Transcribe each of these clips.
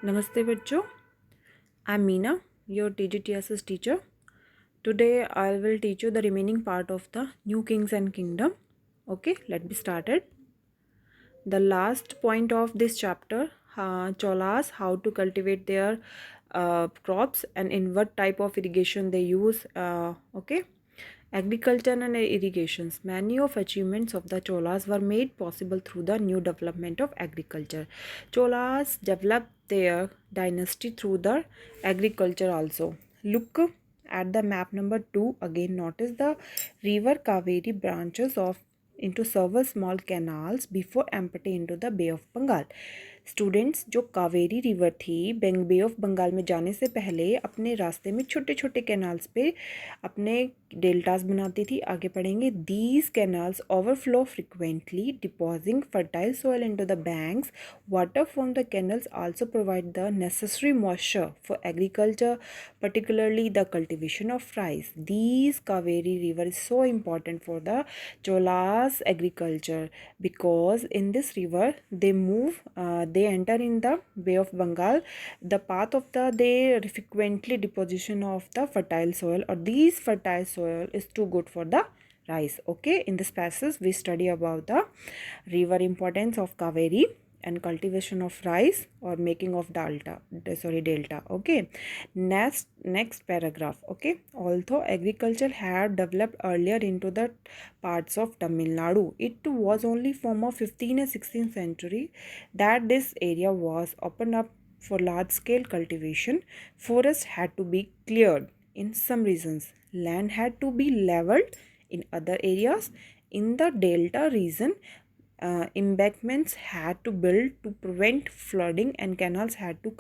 Namaste bachcho. I'm Meena, your TGTSS teacher. Today I will teach you the remaining part of the New Kings and Kingdom. Okay, let me started. The last point of this chapter, Cholas, how to cultivate their crops and in what type of irrigation they use. Okay. Agriculture and irrigations. Many of achievements of the Cholas were made possible through the new development of agriculture. Cholas developed their dynasty through the agriculture also. Look at the map number 2. Again, notice the river Kaveri branches off into several small canals before empty into the Bay of Bengal. Students, जो Kaveri river थी बे of Bengal में जाने से पहले अपने रास्ते में छोटे छोटे कैनाल्स पे अपने डेल्टास बनाती थी. आगे पढ़ेंगे. These canals overflow frequently depositing fertile soil into the banks. Water from the canals also provide the necessary moisture for agriculture, particularly the cultivation of rice. These Kaveri river is so important for the Cholas agriculture because in this river they enter in the Bay of Bengal. The path of they frequently deposition of the fertile soil, or these fertile soil is too good for the rice. Okay, in this passage we study about the river importance of Kaveri and cultivation of rice or making of delta. Okay, next paragraph. Okay, although agriculture had developed earlier into the parts of Tamil Nadu, it was only from a 15th and 16th century that this area was opened up for large scale cultivation. Forests had to be cleared in some regions, land had to be leveled in other areas. In the delta region, embankments had to build to prevent flooding, and canals had to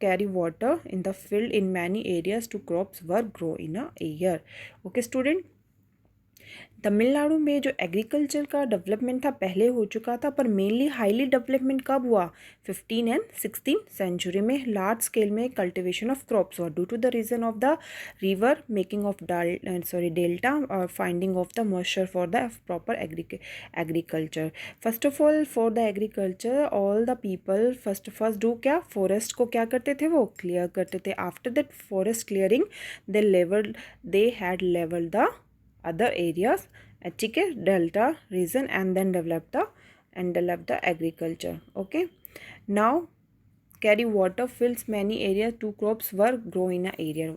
carry water in the field in many areas to crops were grow in a year. Okay student, Tamil Nadu में जो agriculture का development था पहले हो चुका था, पर mainly highly development कब हुआ? 15 एंड 16 सेंचुरी में लार्ज स्केल में कल्टिवेशन ऑफ क्रॉप्स हुआ due to the reason of the river making of delta और finding of the moisture for the proper agriculture. First of all for the agriculture all the people first do क्या, forest को क्या करते थे? वो clear करते थे. After that forest clearing they had level the other areas, ठीक है, delta region, and then develop the agriculture. Okay, now carry water fills many areas. Two crops were grow in a area.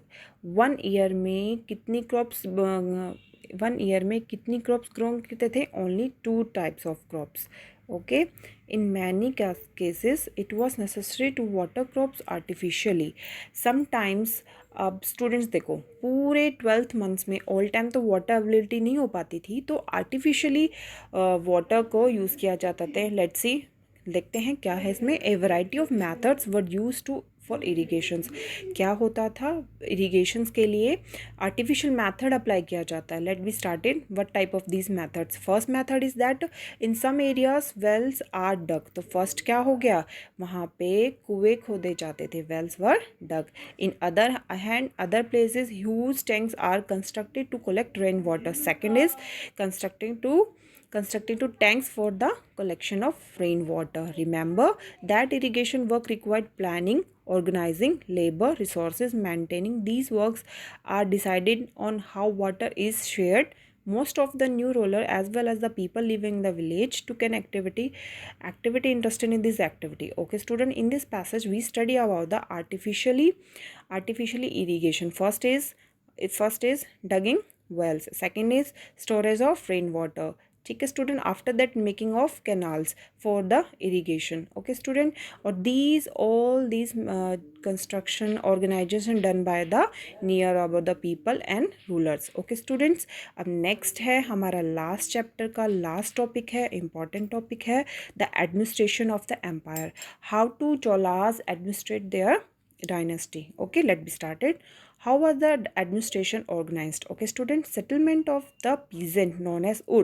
1 year में कितनी crops 1 year में कितनी crops grow करते थे? Only 2 types of crops. Okay, in many cases it was necessary to water crops artificially. Sometimes अब students देखो, पूरे 12th months में ऑल टाइम तो वाटर अवेलेबिलिटी नहीं हो पाती थी, तो आर्टिफिशियली वाटर को यूज़ किया जाता था. लेट्स सी, देखते हैं क्या है इसमें. A variety of methods were used to for irrigations. क्या होता था? इरीगेशंस के लिए आर्टिफिशियल मेथड अप्लाई किया जाता है. Let be started. What type of these methods? First method is that in some areas wells are dug. तो फर्स्ट क्या हो गया? वहाँ पे कुएं खोदे जाते थे, wells were dug. In other hand other places huge tanks are constructed to collect rain water. Second is constructing to tanks for the collection of rainwater. Remember that irrigation work required planning, organizing, labor, resources. Maintaining these works are decided on how water is shared. Most of the new ruler as well as the people living in the village took an activity interested in this activity. Okay student, in this passage we study about the artificially irrigation. First is digging wells. Second is storage of rainwater. ठीक है student. After that making of canals for the irrigation. Okay student. और all these construction organisation done by the near about the people and rulers. Okay students, अब next है हमारा last chapter का last topic है, important topic है, the administration of the empire. How to Cholas administrate their dynasty. Okay, let me started. How was the administration organized? Okay student, settlement of the peasant known as Ur.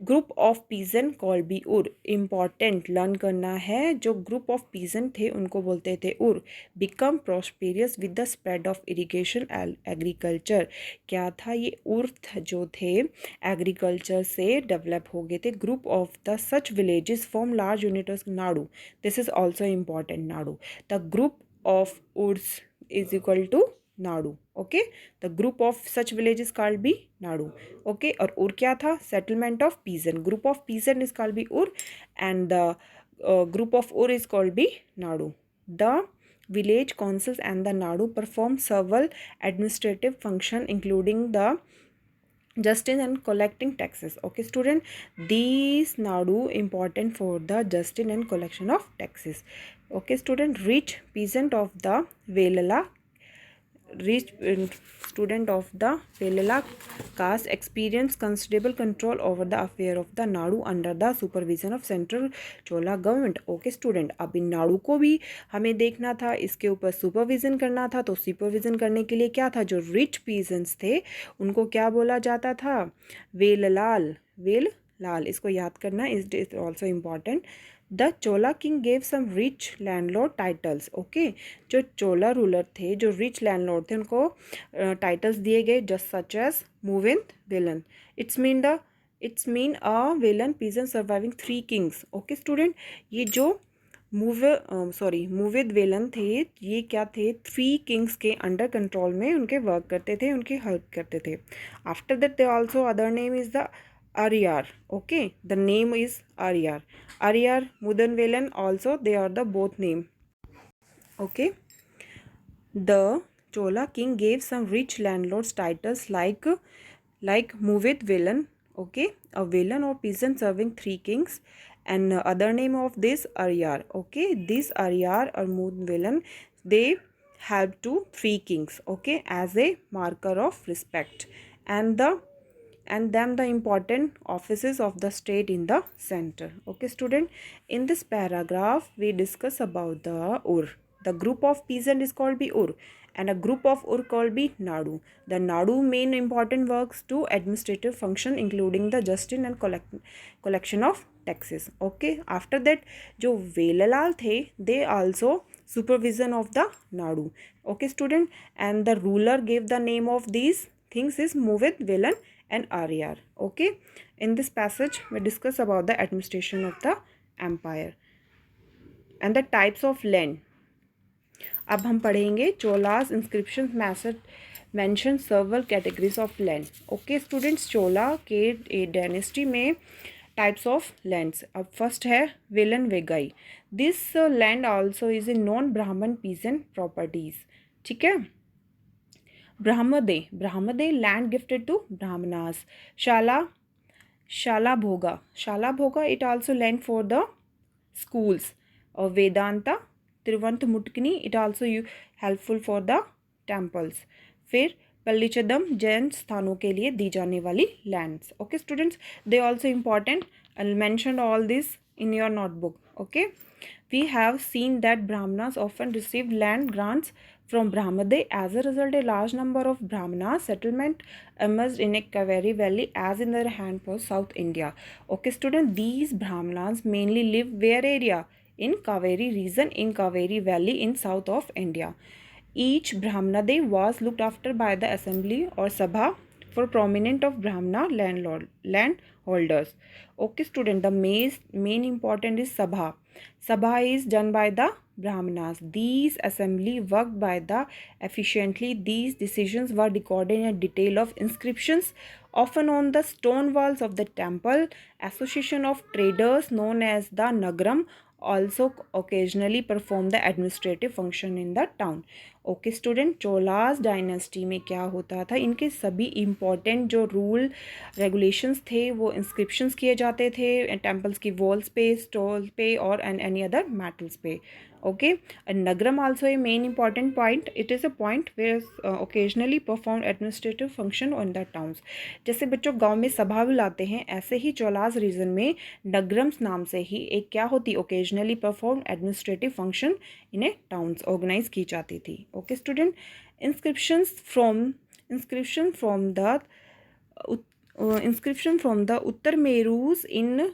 Group of peasant called be Ur, important learn करना है। जो group of pigeon थे उनको बोलते थे उर। Become prosperous with the spread of irrigation agriculture, क्या था ये उर जो थे एग्रीकल्चर से डेवलप हो गए थे। Group of the such villages form large units Nadu, this is also important Nadu. The group of Urs is equal to Nadu, okay. The group of such village is called be Nadu, okay. और उर क्या था, settlement of peasant. Group of peasant is called be Ur and the group of Ur is called be Nadu. The village councils and the nadu perform several administrative function including the justice and collecting taxes, okay student। these nadu important for the justice and collection of taxes, okay student। rich peasant of the velala, rich student of the Velala caste experience considerable control over the affair of the Nadu under the supervision of central Chola government, okay student। अब इन नाडू को भी हमें देखना था, इसके ऊपर supervision करना था। तो सुपरविजन करने के लिए क्या था, जो रिच पीजेंट्स थे उनको क्या बोला जाता था, वेललाल, वेललाल, इसको याद करना is also important. The Chola king gave some rich landlord titles, okay. जो चोला रूलर थे, जो रिच लैंडलॉर्ड थे, उनको टाइटल्स दिए गए, just such as Muvendavelan. It's mean a velan peasant surviving 3 kings, okay student. ये जो मूविद वेलन थे, ये क्या थे, 3 किंग्स के अंडर कंट्रोल में उनके वर्क करते थे, उनकी हेल्प करते थे। After that they also other name is the Ariyar, okay, the name is Ariyar, Ariyar, Mudanvelan also, they are the both name, okay। The Chola king gave some rich landlords titles like Muvid Velan, okay, a villain or peasant serving 3 kings, and other name of this Ariyar, okay। This Ariyar or Mudanvelan, they help to 3 kings, okay, as a marker of respect, and them the important offices of the state in the center, okay student। in this paragraph we discuss about the ur, the group of peasant is called be ur and a group of ur called be nadu। the nadu main important works to administrative function including the justice and collection of taxes, okay। after that jo velalal the, they also supervision of the nadu, okay student। and the ruler gave the name of these things is Muvid Velan and Ariyar, okay। in this passage we discuss about the administration of the empire and the types of land। अब हम पढ़ेंगे Cholas inscription message mention several categories of land, okay students. Chola के dynasty में types of lands. अब first है vellan vagai, this land also is a non Brahmin peasant properties, ठीक है। Brahmade land gifted to Brahmanas। Shala Bhoga, it also land for the schools। और Vedanta Tiruvantamuttikini, it also helpful for the temples। फिर पल्लीचदम जैन स्थानों के लिए दी जाने वाली lands, okay students. They also important, I mention all this in your notebook, okay। we have seen that Brahmanas often received land grants from Brahmade. As a result, a large number of Brahmana settlement emerged in a Kaveri valley as in their hand for South India, okay student। these Brahmanas mainly live where area, in Kaveri region, in Kaveri valley in south of India। each Brahmanade was looked after by the assembly or sabha for prominent of Brahmana landholders, okay student। the main important is sabha is done by the Brahmanas। these assembly worked by the efficiently, these decisions were recorded in detail of inscriptions often on the stone walls of the temple। association of traders known as the Nagaram also occasionally perform the administrative function in the town, okay student. Cholas dynasty में क्या होता था, इनके सभी important जो rule regulations थे वो inscriptions किए जाते थे टेम्पल्स की वॉल्स पे, स्टोल पे और any other metals pay, okay. Nagaram also a main important point, it is a point where occasionally perform administrative function on the towns. जैसे बच्चों गांव में सभा बुलाते हैं, ऐसे ही चोलास रीजन में नगरम्स नाम से ही एक क्या होती, occasionally perform administrative function in a towns organise की जाती थी, okay student। inscription from the inscription from the Uttar Merus in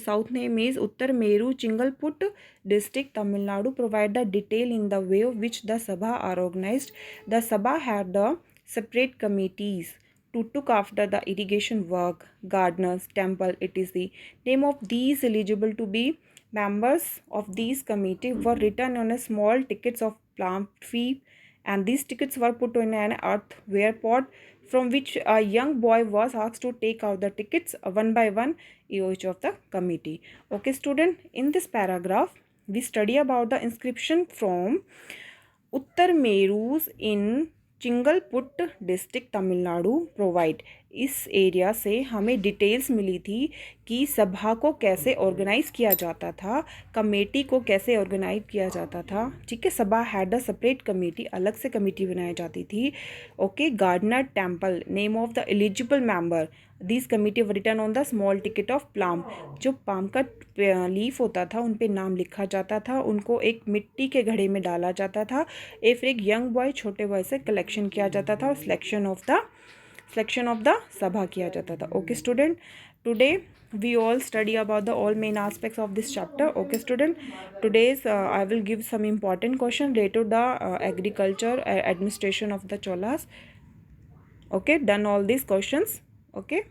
south name is Uttar Meru, Chingalput district, Tamil Nadu, provide the detail in the way of which the Sabha are organized. The Sabha had the separate committees to took after the irrigation work, gardeners, temple, etc. Name of these eligible to be members of these committee were written on a small tickets of palm tree, and these tickets were put in an earthenware pot from which a young boy was asked to take out the tickets one by one each of the committee. Okay student, in this paragraph we study about the inscription from Uttaramerur in Chingleput district Tamil Nadu provide. इस area से हमें details मिली थी कि सभा को कैसे organise किया जाता था, कमेटी को कैसे ऑर्गेनाइज किया जाता था। ठीक है, सभा हैड अ सेपरेट कमेटी, अलग से कमेटी बनाई जाती थी। Okay, gardener temple, name of the eligible member, this committee return on the small ticket of palm, जो पाम का लीफ होता था उन पे नाम लिखा जाता था, उनको एक मिट्टी के घड़े में डाला जाता था, फिर एक यंग बॉय छोटे बॉय से कलेक्शन किया जाता था और सिलेक्शन ऑफ द सभा किया जाता था। Okay student, today we all study about the all main aspects of this chapter. Okay student, today's I will give some important question related to the agriculture administration of the Cholas. Okay, done all these questions. Okay.